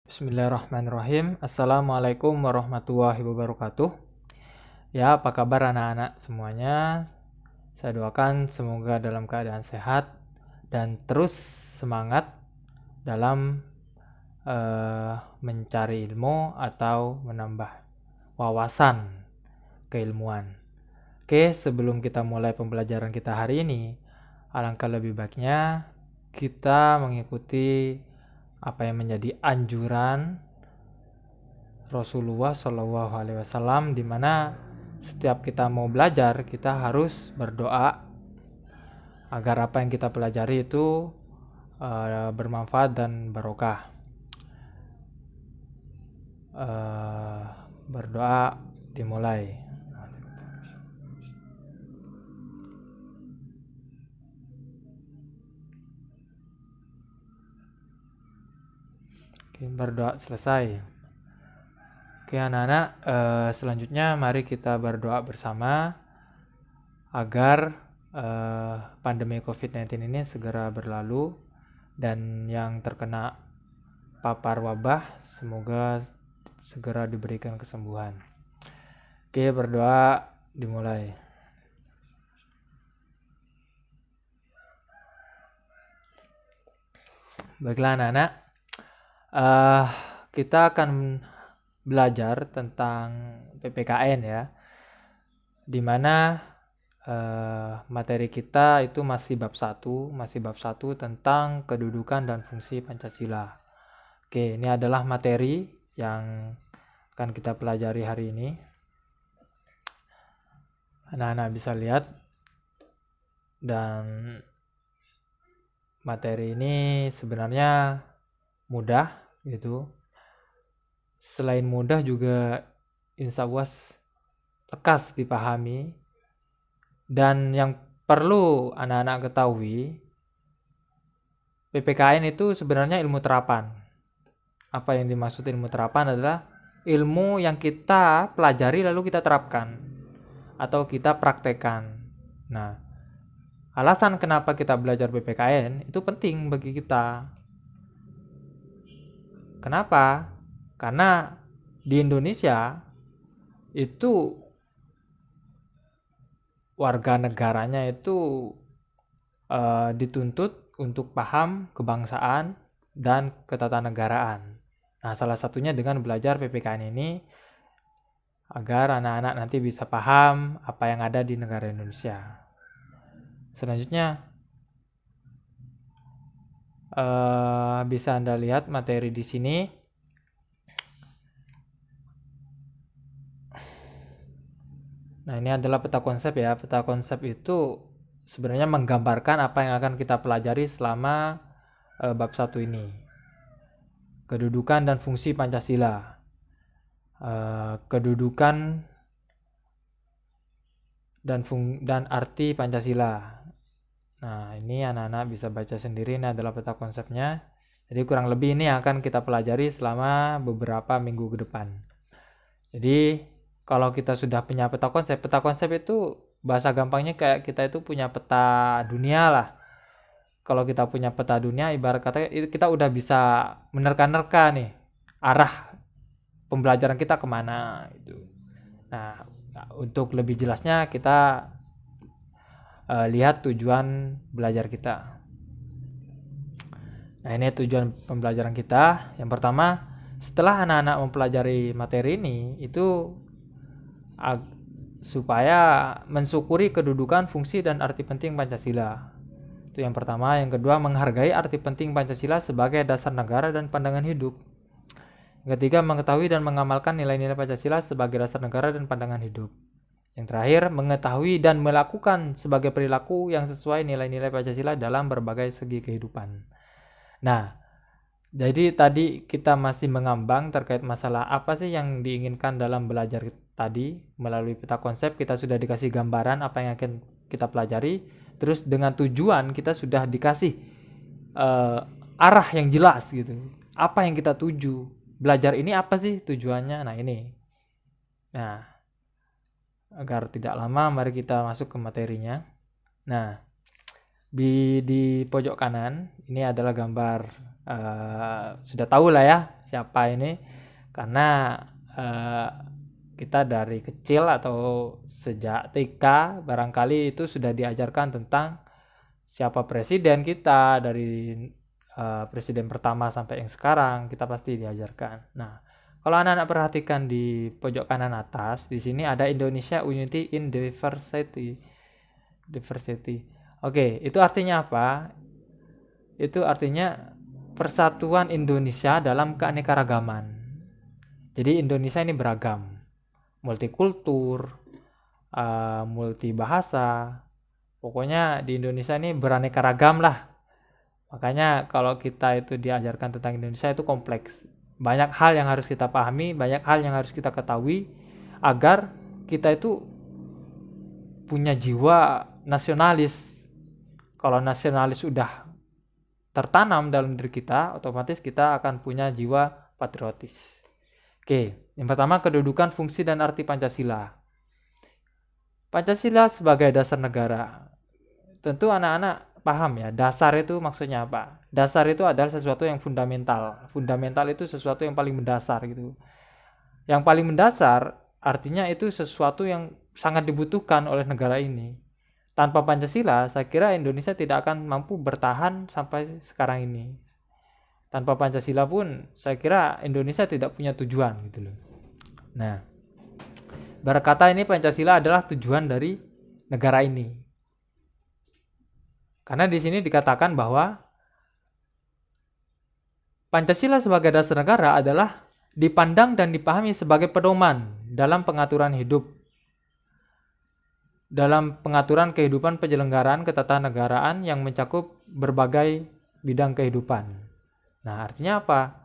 Bismillahirrahmanirrahim. Assalamualaikum warahmatullahi wabarakatuh. Ya, apa kabar anak-anak semuanya? Saya doakan semoga dalam keadaan sehat dan terus semangat dalam mencari ilmu atau menambah wawasan keilmuan. Oke, sebelum kita mulai pembelajaran kita hari ini, alangkah lebih baiknya kita mengikuti apa yang menjadi anjuran Rasulullah Shallallahu Alaihi Wasallam, di mana setiap kita mau belajar kita harus berdoa agar apa yang kita pelajari itu bermanfaat dan barokah. Berdoa dimulai. Oke, berdoa selesai. Oke anak-anak, selanjutnya mari kita berdoa bersama agar pandemi COVID-19 ini segera berlalu dan yang terkena papar wabah semoga segera diberikan kesembuhan. Oke, berdoa dimulai. Baiklah anak-anak, kita akan belajar tentang PPKN ya, dimana materi kita itu masih bab 1 tentang kedudukan dan fungsi Pancasila. Oke, ini adalah materi yang akan kita pelajari hari ini. Anak-anak bisa lihat, dan materi ini sebenarnya mudah gitu. Selain mudah juga insya Allah lekas dipahami. Dan yang perlu anak-anak ketahui, PPKN itu sebenarnya ilmu terapan. Apa yang dimaksud ilmu terapan adalah ilmu yang kita pelajari lalu kita terapkan atau kita praktekkan. Nah, alasan kenapa kita belajar PPKN itu penting bagi kita. Kenapa? Karena di Indonesia itu warga negaranya itu dituntut untuk paham kebangsaan dan ketatanegaraan. Nah, salah satunya dengan belajar PPKN ini agar anak-anak nanti bisa paham apa yang ada di negara Indonesia. Selanjutnya bisa Anda lihat materi di sini. Nah, ini adalah peta konsep ya. Peta konsep itu sebenarnya menggambarkan apa yang akan kita pelajari selama bab 1 ini. Kedudukan dan fungsi Pancasila. Kedudukan dan arti Pancasila. Nah, ini anak-anak bisa baca sendiri, ini adalah peta konsepnya. Jadi kurang lebih ini akan kita pelajari selama beberapa minggu ke depan. Jadi kalau kita sudah punya peta konsep itu bahasa gampangnya kayak kita itu punya peta dunia lah. Kalau kita punya peta dunia, ibarat kata kita udah bisa menerka-nerka nih arah pembelajaran kita kemana gitu. Nah, untuk lebih jelasnya kita lihat tujuan belajar kita. Nah, ini tujuan pembelajaran kita. Yang pertama, setelah anak-anak mempelajari materi ini, itu supaya mensyukuri kedudukan, fungsi, dan arti penting Pancasila. Itu yang pertama. Yang kedua, menghargai arti penting Pancasila sebagai dasar negara dan pandangan hidup. Yang ketiga, mengetahui dan mengamalkan nilai-nilai Pancasila sebagai dasar negara dan pandangan hidup. Yang terakhir, mengetahui dan melakukan sebagai perilaku yang sesuai nilai-nilai Pancasila dalam berbagai segi kehidupan. Nah, jadi tadi kita masih mengambang terkait masalah apa sih yang diinginkan dalam belajar tadi. Melalui peta konsep kita sudah dikasih gambaran apa yang akan kita pelajari. Terus dengan tujuan kita sudah dikasih arah yang jelas gitu. Apa yang kita tuju. Belajar ini apa sih tujuannya? Nah, ini. Nah, agar tidak lama, mari kita masuk ke materinya. Nah, di pojok kanan ini adalah gambar sudah tahu lah ya siapa ini, karena kita dari kecil atau sejak TK barangkali itu sudah diajarkan tentang siapa presiden kita, dari presiden pertama sampai yang sekarang kita pasti diajarkan. Nah, kalau anak-anak perhatikan di pojok kanan atas, di sini ada Indonesia Unity in Diversity. Oke, itu artinya apa? Itu artinya persatuan Indonesia dalam keanekaragaman. Jadi Indonesia ini beragam, multikultur, multibahasa. Pokoknya di Indonesia ini beraneka ragam lah. Makanya kalau kita itu diajarkan tentang Indonesia itu kompleks. Banyak hal yang harus kita pahami, banyak hal yang harus kita ketahui agar kita itu punya jiwa nasionalis. Kalau nasionalis sudah tertanam dalam diri kita, otomatis kita akan punya jiwa patriotis. Oke, yang pertama kedudukan, fungsi, dan arti Pancasila. Pancasila sebagai dasar negara. Tentu anak-anak paham ya, dasar itu maksudnya apa? Dasar itu adalah sesuatu yang fundamental. Fundamental itu sesuatu yang paling mendasar gitu. Yang paling mendasar artinya itu sesuatu yang sangat dibutuhkan oleh negara ini. Tanpa Pancasila, saya kira Indonesia tidak akan mampu bertahan sampai sekarang ini. Tanpa Pancasila pun, saya kira Indonesia tidak punya tujuan gitu loh. Nah, berkata ini Pancasila adalah tujuan dari negara ini. Karena di sini dikatakan bahwa Pancasila sebagai dasar negara adalah dipandang dan dipahami sebagai pedoman dalam pengaturan hidup, dalam pengaturan kehidupan penyelenggaraan ketatanegaraan yang mencakup berbagai bidang kehidupan. Nah, artinya apa?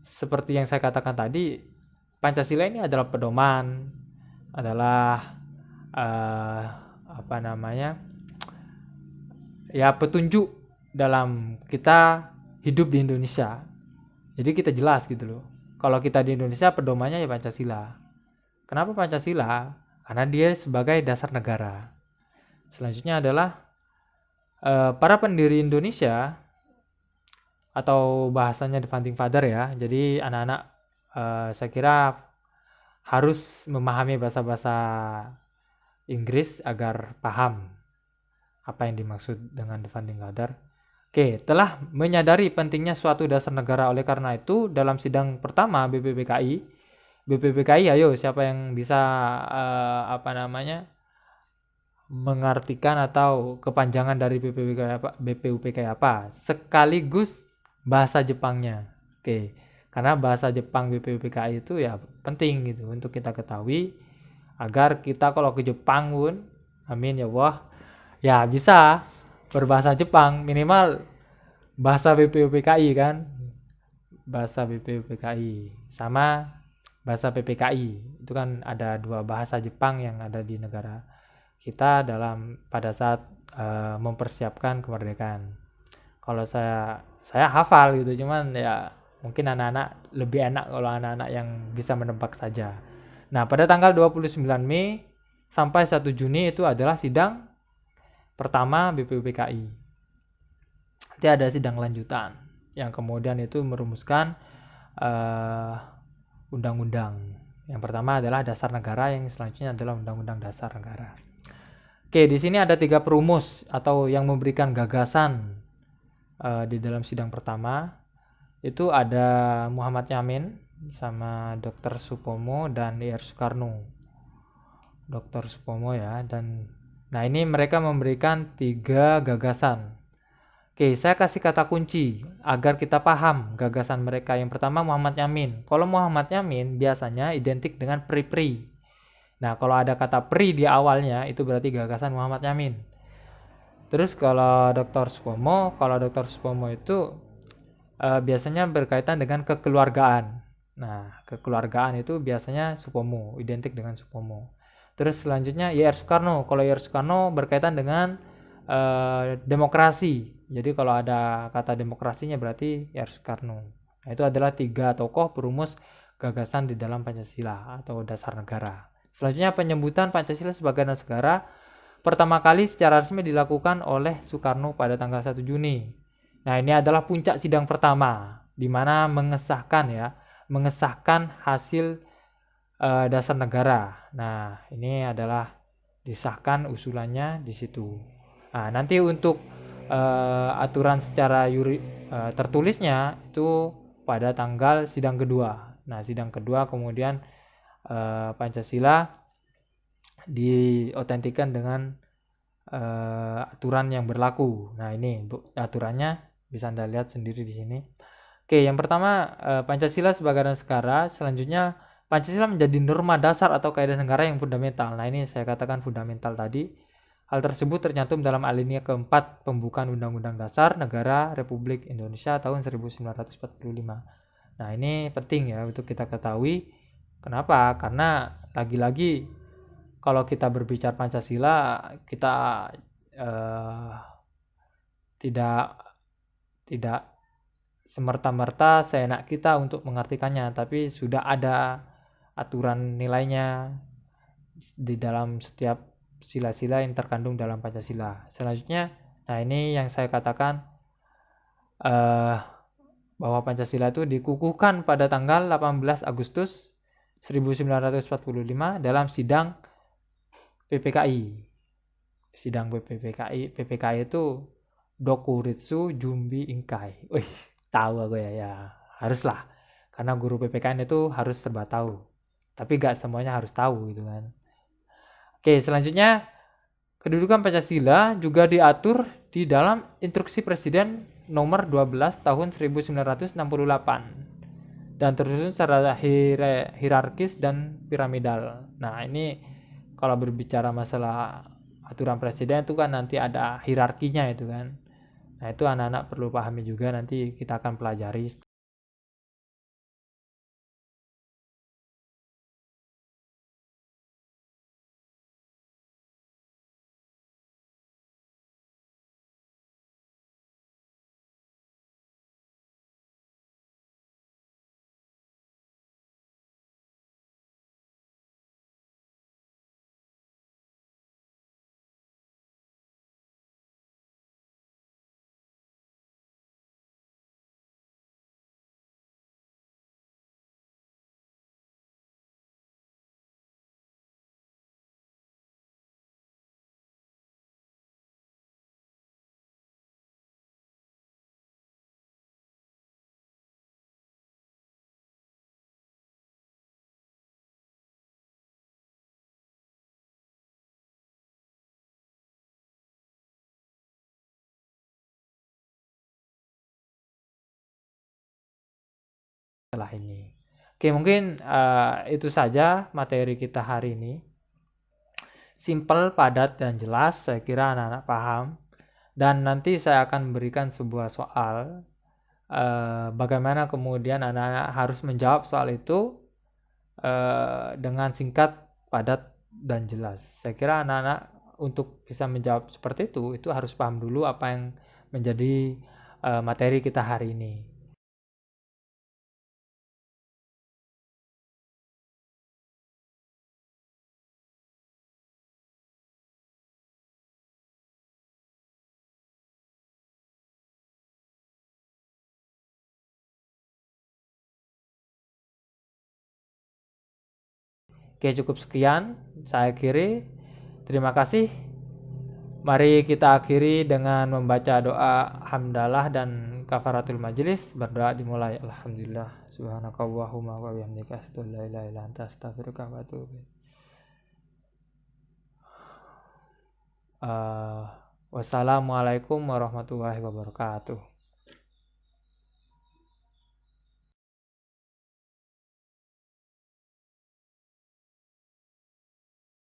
Seperti yang saya katakan tadi, Pancasila ini adalah pedoman, adalah petunjuk dalam kita hidup di Indonesia. Jadi kita jelas gitu loh. Kalau kita di Indonesia, pedomannya ya Pancasila. Kenapa Pancasila? Karena dia sebagai dasar negara. Selanjutnya adalah para pendiri Indonesia, atau bahasanya The Founding Father ya. Jadi anak-anak saya kira harus memahami bahasa-bahasa Inggris agar paham apa yang dimaksud dengan The Founding Father. Oke, telah menyadari pentingnya suatu dasar negara. Oleh karena itu, dalam sidang pertama BPPKI, ayo siapa yang bisa mengartikan atau kepanjangan dari BPUPKI apa? Sekaligus bahasa Jepangnya. Oke, karena bahasa Jepang BPUPKI itu ya penting gitu untuk kita ketahui agar kita kalau ke Jepang pun, amin ya Allah, ya bisa berbahasa Jepang, minimal bahasa BPUPKI kan, bahasa BPUPKI sama bahasa PPKI. Itu kan ada dua bahasa Jepang yang ada di negara kita pada saat mempersiapkan kemerdekaan. Kalau saya hafal gitu, cuman ya mungkin anak-anak lebih enak kalau anak-anak yang bisa menebak saja. Nah, pada tanggal 29 Mei sampai 1 Juni itu adalah sidang pertama BPUPKI. Nanti ada sidang lanjutan yang kemudian itu merumuskan undang-undang. Yang pertama adalah dasar negara, yang selanjutnya adalah undang-undang dasar negara. Oke, di sini ada 3 perumus atau yang memberikan gagasan di dalam sidang pertama. Itu ada Muhammad Yamin sama Dr. Supomo dan Ir Soekarno. Dr. Supomo ya, dan nah ini mereka memberikan 3 gagasan. Oke, saya kasih kata kunci agar kita paham gagasan mereka. Yang pertama Muhammad Yamin. Kalau Muhammad Yamin biasanya identik dengan pri-pri. Nah, kalau ada kata pri di awalnya itu berarti gagasan Muhammad Yamin. Terus kalau Dr. Supomo itu biasanya berkaitan dengan kekeluargaan. Nah, kekeluargaan itu biasanya Supomo, identik dengan Supomo. Terus selanjutnya Ir Soekarno. Kalau Ir Soekarno berkaitan dengan demokrasi. Jadi kalau ada kata demokrasinya berarti Ir Soekarno. Nah, itu adalah 3 tokoh perumus gagasan di dalam Pancasila atau dasar negara. Selanjutnya penyebutan Pancasila sebagai dasar negara pertama kali secara resmi dilakukan oleh Soekarno pada tanggal 1 Juni Nah, ini adalah puncak sidang pertama, di mana mengesahkan hasil dasar negara. Nah, ini adalah disahkan usulannya di situ. Nah, nanti untuk aturan secara tertulisnya itu pada tanggal sidang kedua. Nah, sidang kedua kemudian Pancasila diotentikan dengan aturan yang berlaku. Nah, ini aturannya bisa Anda lihat sendiri di sini. Oke, yang pertama Pancasila sebagai negara, selanjutnya Pancasila menjadi norma dasar atau kaidah negara yang fundamental. Nah, ini saya katakan fundamental tadi. Hal tersebut tercantum dalam alinea keempat pembukaan Undang-Undang Dasar Negara Republik Indonesia tahun 1945. Nah, ini penting ya untuk kita ketahui. Kenapa? Karena lagi-lagi kalau kita berbicara Pancasila, kita eh, tidak tidak semerta-merta seenak kita untuk mengartikannya, tapi sudah ada aturan nilainya di dalam setiap sila-sila yang terkandung dalam Pancasila. Selanjutnya, nah ini yang saya katakan eh, bahwa Pancasila itu dikukuhkan pada tanggal 18 Agustus 1945 dalam sidang PPKI. Sidang PPKI itu Dokuritsu Jumbi Inkai. Wih, tahu aku ya. Haruslah. Karena guru PPKN itu harus serba tahu. Tapi gak semuanya harus tahu gitu kan. Oke, selanjutnya kedudukan Pancasila juga diatur di dalam Instruksi Presiden nomor 12 tahun 1968 dan tersusun secara hierarkis dan piramidal. Nah, ini kalau berbicara masalah aturan presiden itu kan nanti ada hierarkinya itu kan. Nah, itu anak-anak perlu pahami juga, nanti kita akan pelajari. Setelah ini. Oke, mungkin itu saja materi kita hari ini. Simple, padat, dan jelas. Saya kira anak-anak paham. Dan nanti saya akan memberikan sebuah soal. Bagaimana kemudian anak-anak harus menjawab soal itu dengan singkat, padat, dan jelas. Saya kira anak-anak untuk bisa menjawab seperti itu harus paham dulu apa yang menjadi materi kita hari ini. Oke, cukup sekian saya akhiri. Terima kasih. Mari kita akhiri dengan membaca doa hamdalah dan kafaratul majelis. Berdoa dimulai. Alhamdulillah. Subhanakallahumma wa bihamdika asyhadu an la ilaha illa anta astaghfiruka wa atubu ilaik. Wassalamualaikum warahmatullahi wabarakatuh.